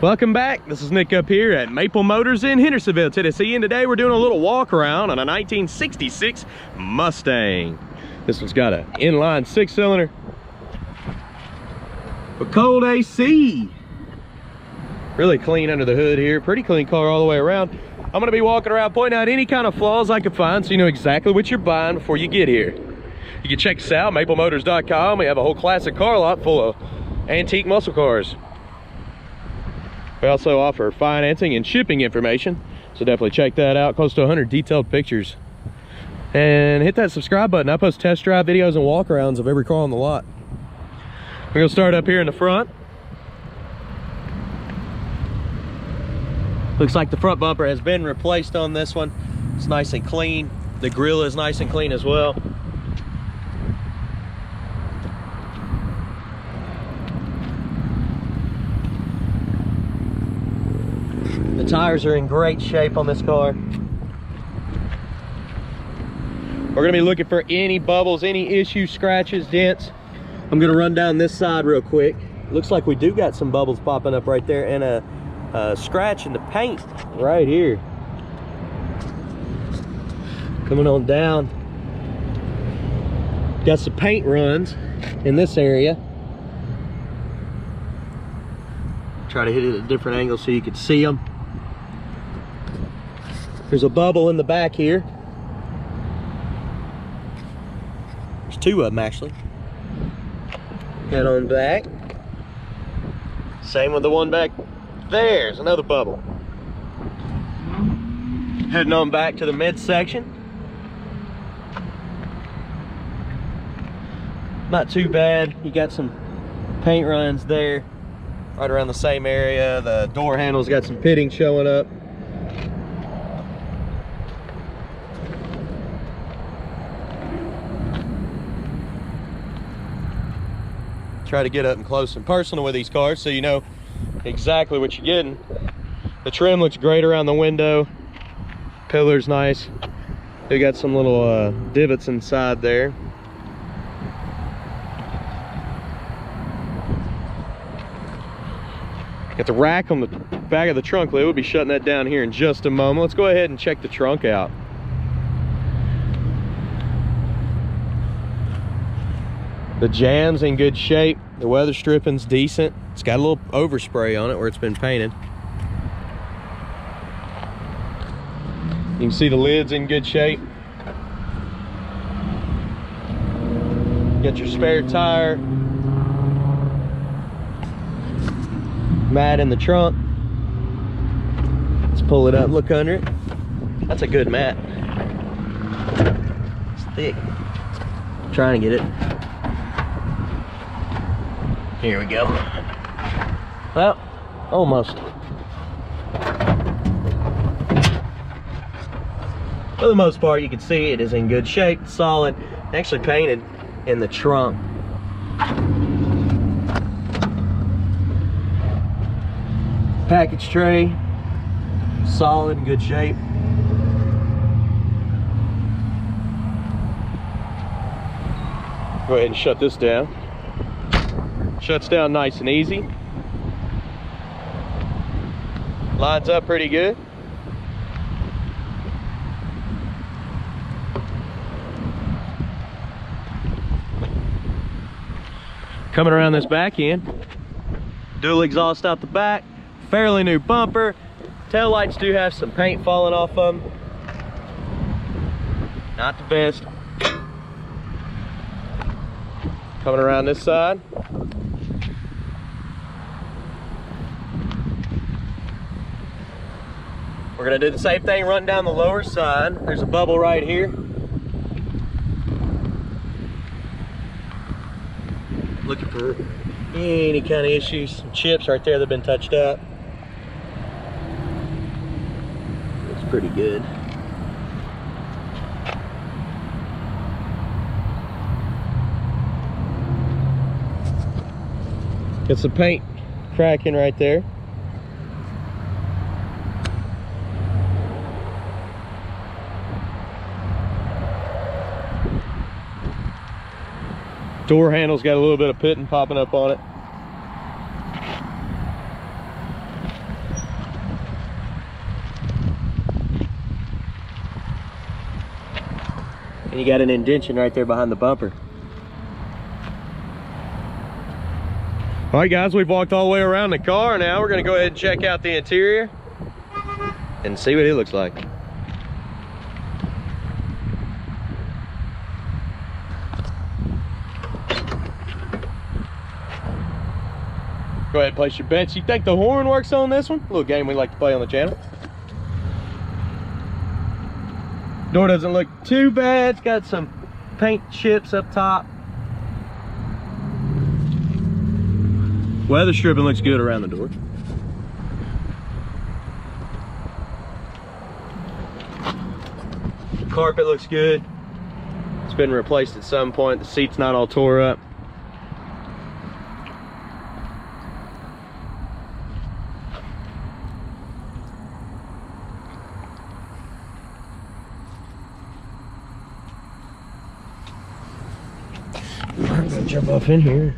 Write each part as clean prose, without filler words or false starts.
Welcome back. This is Nick up here at Maple Motors in Hendersonville, Tennessee, and today we're doing a little walk around on a 1966 Mustang. This one's got an inline 6-cylinder with cold AC. Really clean under the hood here. Pretty clean car all the way around. I'm going to be walking around pointing out any kind of flaws I can find so you know exactly what you're buying before you get here. You can check us out, maplemotors.com. We have a whole classic car lot full of antique muscle cars. We also offer financing and shipping information, so definitely check that out. Close to 100 detailed pictures. And hit that subscribe button. I post test drive videos and walkarounds of every car on the lot. We're going to start up here in the front. Looks like the front bumper has been replaced on this one. It's nice and clean. The grille is nice and clean as well. The tires are in great shape on this car. We're gonna be looking for any bubbles, any issues, scratches, dents. I'm gonna run down this side real quick. Looks like we do got some bubbles popping up right there and a scratch in the paint right here. Coming on down. Got some paint runs in this area. Try to hit it at a different angle so you can see them. There's a bubble in the back here. There's two of them actually. Head on back. Same with the one back there. There's another bubble. Heading on back to the midsection. Not too bad. You got some paint runs there. Right around the same area. The door handle's got some pitting showing up. Try to get up and close and personal with these cars so you know exactly what you're getting. The trim looks great around the window. Pillar's nice. They got some little divots inside there. Got the rack on the back of the trunk lid. We'll be shutting that down here in just a moment. Let's go ahead and check the trunk out. The jam's in good shape. The weather stripping's decent. It's got a little overspray on it where it's been painted. You can see the lid's in good shape. Got your spare tire. Mat in the trunk. Let's pull it up, look under it. That's a good mat. It's thick. I'm trying to get it. Here we go. Well, almost. For the most part, you can see it is in good shape, solid, actually painted in the trunk. Package tray, solid, in good shape. Go ahead and shut this down. Shuts down nice and easy. Lines up pretty good. Coming around this back end, dual exhaust out the back, fairly new bumper. Tail lights do have some paint falling off of them. Not the best. Coming around this side. We're gonna do the same thing, run down the lower side. There's a bubble right here. Looking for any kind of issues. Some chips right there that have been touched up. Looks pretty good. Got some paint cracking right there. Door handle's got a little bit of pitting popping up on it. And you got an indentation right there behind the bumper. All right, guys, we've walked all the way around the car. Now we're gonna go ahead and check out the interior and see what it looks like. Go ahead and place your bets. You think the horn works on this one? A little game we like to play on the channel. Door doesn't look too bad. It's got some paint chips up top. Weather stripping looks good around the door. Carpet looks good. It's been replaced at some point. The seat's not all tore up. I'm gonna jump up in here.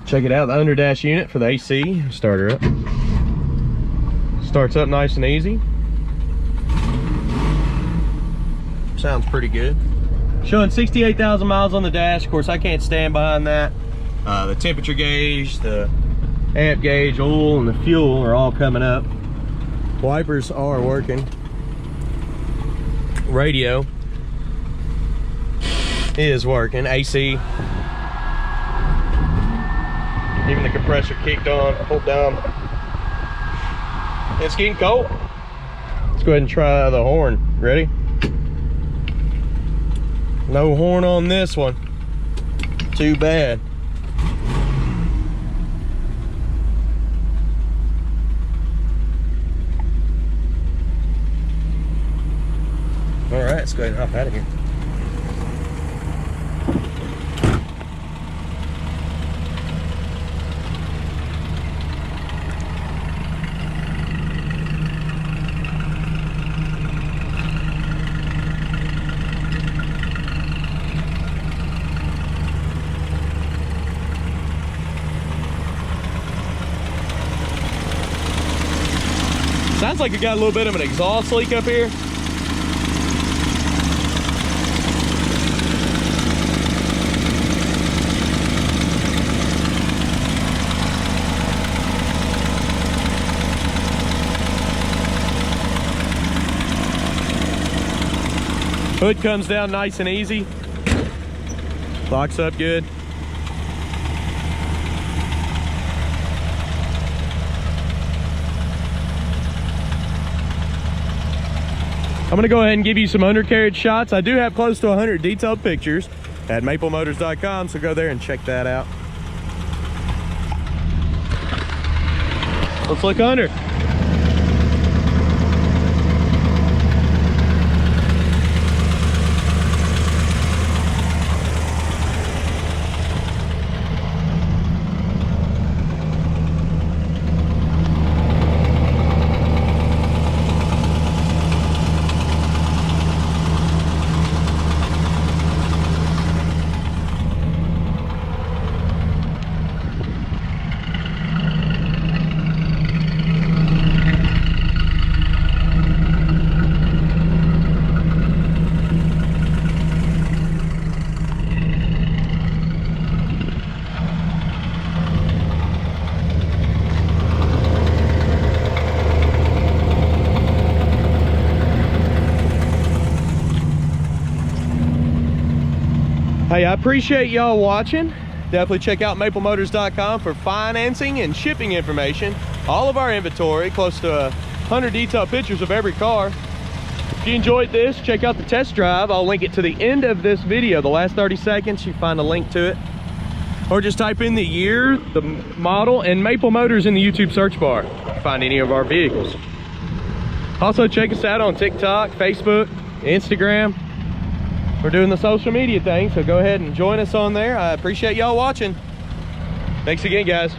Check it out, the under dash unit for the AC. Start her up. Starts up nice and easy. Sounds pretty good. Showing 68,000 miles on the dash. Of course, I can't stand behind that. The temperature gauge, the amp gauge, oil, and the fuel are all coming up. Wipers are working. Radio is working. AC. Even the compressor kicked on, pulled down. It's getting cold. Let's go ahead and try the horn. Ready? No horn on this one. Too bad. All right, let's go ahead and hop out of here. Sounds like it got a little bit of an exhaust leak up here. Hood comes down nice and easy. Locks up good. I'm gonna go ahead and give you some undercarriage shots. I do have close to 100 detailed pictures at maplemotors.com, so go there and check that out. Let's look under. Hey, I appreciate y'all watching. Definitely check out maplemotors.com for financing and shipping information. All of our inventory, close to 100 detailed pictures of every car. If you enjoyed this, check out the test drive. I'll link it to the end of this video. The last 30 seconds, you find a link to it. Or just type in the year, the model, and Maple Motors in the YouTube search bar. Find any of our vehicles. Also, check us out on TikTok, Facebook, Instagram. We're doing the social media thing, so go ahead and join us on there. I appreciate y'all watching. Thanks again, guys.